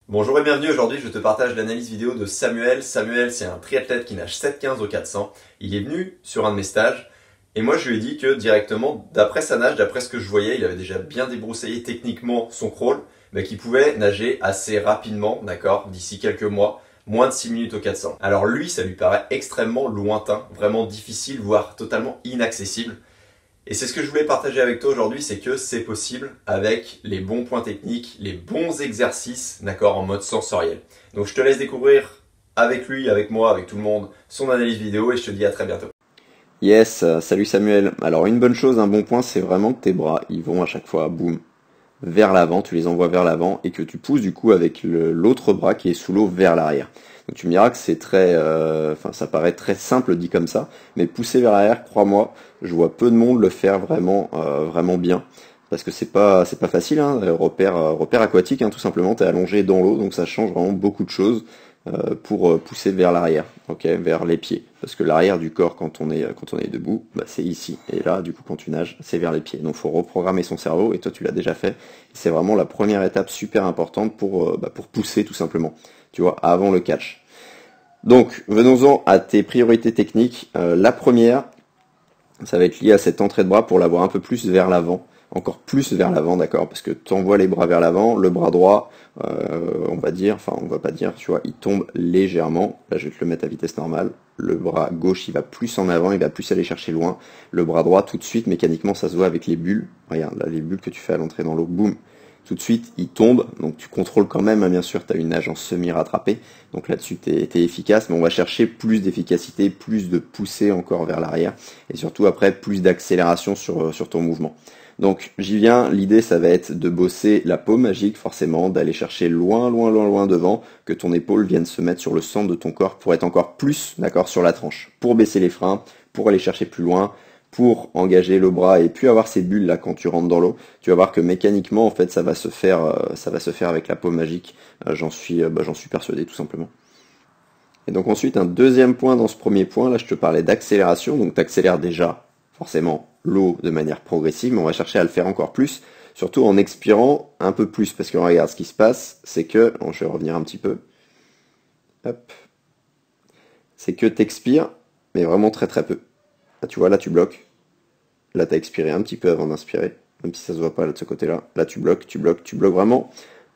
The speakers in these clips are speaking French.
Bonjour et bienvenue, aujourd'hui je te partage l'analyse vidéo de Samuel. Samuel, c'est un triathlète qui nage 7,15 au 400. Il est venu sur un de mes stages et moi je lui ai dit que directement, d'après sa nage, d'après ce que je voyais, il avait déjà bien débroussaillé techniquement son crawl, mais qu'il pouvait nager assez rapidement, d'accord, d'ici quelques mois, moins de 6 minutes au 400. Alors lui, ça lui paraît extrêmement lointain, vraiment difficile, voire totalement inaccessible. Et c'est ce que je voulais partager avec toi aujourd'hui, c'est que c'est possible avec les bons points techniques, les bons exercices, d'accord, en mode sensoriel. Donc je te laisse découvrir avec lui, avec moi, avec tout le monde, son analyse vidéo et je te dis à très bientôt. Yes, salut Samuel. Alors une bonne chose, un bon point, c'est vraiment que tes bras, ils vont à chaque fois, boum, vers l'avant, tu les envoies vers l'avant et que tu pousses du coup avec l'autre bras qui est sous l'eau vers l'arrière. Donc tu me diras que c'est très, ça paraît très simple dit comme ça, mais pousser vers l'arrière, crois-moi, je vois peu de monde le faire vraiment bien. Parce que c'est pas facile, hein, repère aquatique, hein, tout simplement, t'es allongé dans l'eau, donc ça change vraiment beaucoup de choses pour pousser vers l'arrière, ok, vers les pieds. Parce que l'arrière du corps, quand on est debout, bah, c'est ici. Et là, du coup, quand tu nages, c'est vers les pieds. Donc, faut reprogrammer son cerveau. Et toi, tu l'as déjà fait. C'est vraiment la première étape super importante pour pousser tout simplement. Tu vois, avant le catch. Donc, venons-en à tes priorités techniques. La première, ça va être lié à cette entrée de bras pour l'avoir un peu plus vers l'avant, encore plus vers l'avant, d'accord, parce que tu envoies les bras vers l'avant, le bras droit, on va dire, enfin on va pas dire, tu vois, il tombe légèrement, là je vais te le mettre à vitesse normale, le bras gauche il va plus en avant, il va plus aller chercher loin, le bras droit tout de suite, mécaniquement ça se voit avec les bulles, regarde là les bulles que tu fais à l'entrée dans l'eau, boum, tout de suite il tombe, donc tu contrôles quand même, hein, bien sûr, tu as une nage en semi-rattrapée, donc là-dessus t'es efficace, mais on va chercher plus d'efficacité, plus de poussée encore vers l'arrière, et surtout après plus d'accélération sur ton mouvement. Donc j'y viens, l'idée ça va être de bosser la paume magique forcément, d'aller chercher loin devant, que ton épaule vienne se mettre sur le centre de ton corps pour être encore plus, d'accord, sur la tranche, pour baisser les freins, pour aller chercher plus loin, pour engager le bras et puis avoir ces bulles là quand tu rentres dans l'eau. Tu vas voir que mécaniquement en fait ça va se faire avec la paume magique. J'en suis persuadé tout simplement. Et donc ensuite, un deuxième point dans ce premier point, là je te parlais d'accélération, donc tu accélères déjà forcément l'eau de manière progressive, mais on va chercher à le faire encore plus, surtout en expirant un peu plus, parce que regarde, ce qui se passe, c'est que, bon, je vais revenir un petit peu, hop, c'est que tu expires, mais vraiment très peu. Là tu vois, là tu bloques, là tu as expiré un petit peu avant d'inspirer, même si ça se voit pas là de ce côté-là, là tu bloques vraiment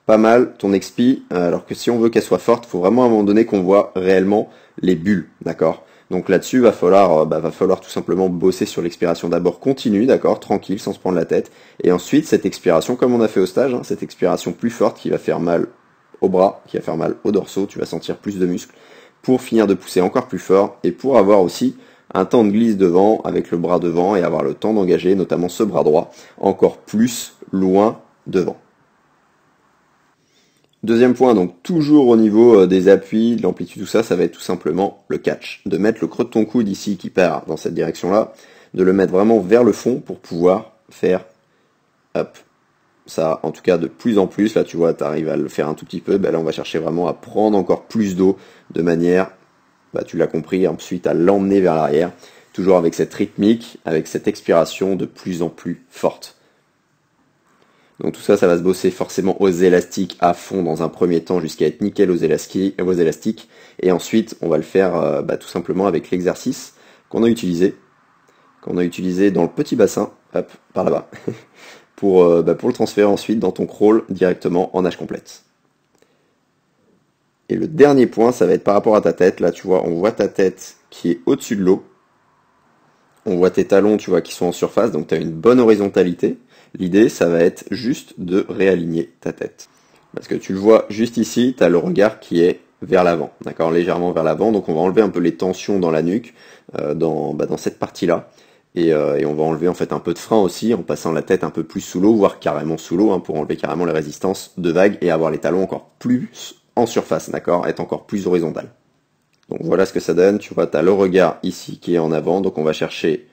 pas mal ton expi, alors que si on veut qu'elle soit forte, il faut vraiment à un moment donné qu'on voit réellement les bulles, d'accord. Donc là-dessus, va falloir tout simplement bosser sur l'expiration d'abord continue, d'accord, tranquille, sans se prendre la tête, et ensuite cette expiration, comme on a fait au stage, hein, cette expiration plus forte qui va faire mal au bras, qui va faire mal au dorsaux, tu vas sentir plus de muscles, pour finir de pousser encore plus fort, et pour avoir aussi un temps de glisse devant, avec le bras devant, et avoir le temps d'engager, notamment ce bras droit, encore plus loin devant. Deuxième point, donc toujours au niveau des appuis, de l'amplitude, tout ça, ça va être tout simplement le catch. De mettre le creux de ton coude ici qui part dans cette direction-là, de le mettre vraiment vers le fond pour pouvoir faire, hop, ça, en tout cas de plus en plus, là tu vois, tu arrives à le faire un tout petit peu, ben là on va chercher vraiment à prendre encore plus d'eau de manière, bah, tu l'as compris, ensuite à l'emmener vers l'arrière, toujours avec cette rythmique, avec cette expiration de plus en plus forte. Donc tout ça, ça va se bosser forcément aux élastiques à fond dans un premier temps jusqu'à être nickel aux élastiques. Et ensuite, on va le faire tout simplement avec l'exercice qu'on a utilisé dans le petit bassin, hop, par là-bas, pour le transférer ensuite dans ton crawl directement en nage complète. Et le dernier point, ça va être par rapport à ta tête. Là, tu vois, on voit ta tête qui est au-dessus de l'eau. On voit tes talons, tu vois, qui sont en surface, donc tu as une bonne horizontalité. L'idée, ça va être juste de réaligner ta tête. Parce que tu le vois juste ici, tu as le regard qui est vers l'avant, d'accord, légèrement vers l'avant. Donc on va enlever un peu les tensions dans la nuque, dans cette partie-là. Et on va enlever en fait un peu de frein aussi en passant la tête un peu plus sous l'eau, voire carrément sous l'eau, hein, pour enlever carrément les résistances de vagues et avoir les talons encore plus en surface, d'accord, être encore plus horizontal. Donc voilà ce que ça donne, tu vois, tu as le regard ici qui est en avant, donc on va chercher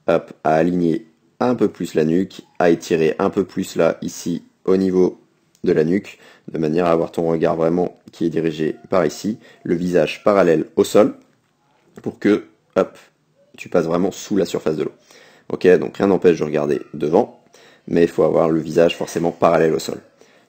hop, à aligner un peu plus la nuque, à étirer un peu plus là, ici, au niveau de la nuque, de manière à avoir ton regard vraiment qui est dirigé par ici, le visage parallèle au sol, pour que, hop, tu passes vraiment sous la surface de l'eau. Ok, donc rien n'empêche de regarder devant, mais il faut avoir le visage forcément parallèle au sol.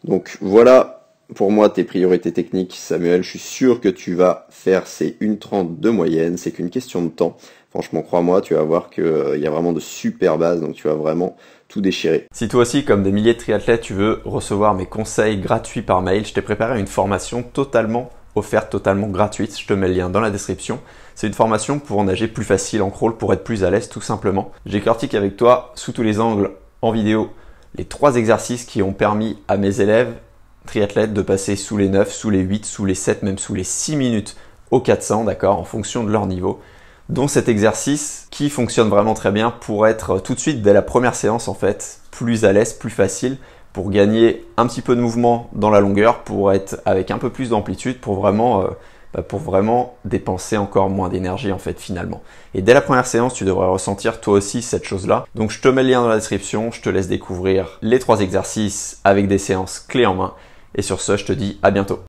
Donc voilà Pour moi, tes priorités techniques, Samuel, je suis sûr que tu vas faire ces 1,30 de moyenne, c'est qu'une question de temps. Franchement, crois-moi, tu vas voir qu'il y a vraiment de super bases, donc tu vas vraiment tout déchirer. Si toi aussi, comme des milliers de triathlètes, tu veux recevoir mes conseils gratuits par mail, je t'ai préparé une formation totalement offerte, totalement gratuite. Je te mets le lien dans la description. C'est une formation pour nager plus facile en crawl, pour être plus à l'aise tout simplement. J'écortique avec toi sous tous les angles en vidéo les 3 exercices qui ont permis à mes élèves triathlètes de passer sous les 9, sous les 8, sous les 7, même sous les 6 minutes au 400, d'accord, en fonction de leur niveau. Dont cet exercice qui fonctionne vraiment très bien pour être tout de suite dès la première séance en fait plus à l'aise, plus facile, pour gagner un petit peu de mouvement dans la longueur, pour être avec un peu plus d'amplitude, pour vraiment dépenser encore moins d'énergie en fait finalement. Et dès la première séance, tu devrais ressentir toi aussi cette chose-là. Donc je te mets le lien dans la description, je te laisse découvrir les 3 exercices avec des séances clés en main. Et sur ce, je te dis à bientôt.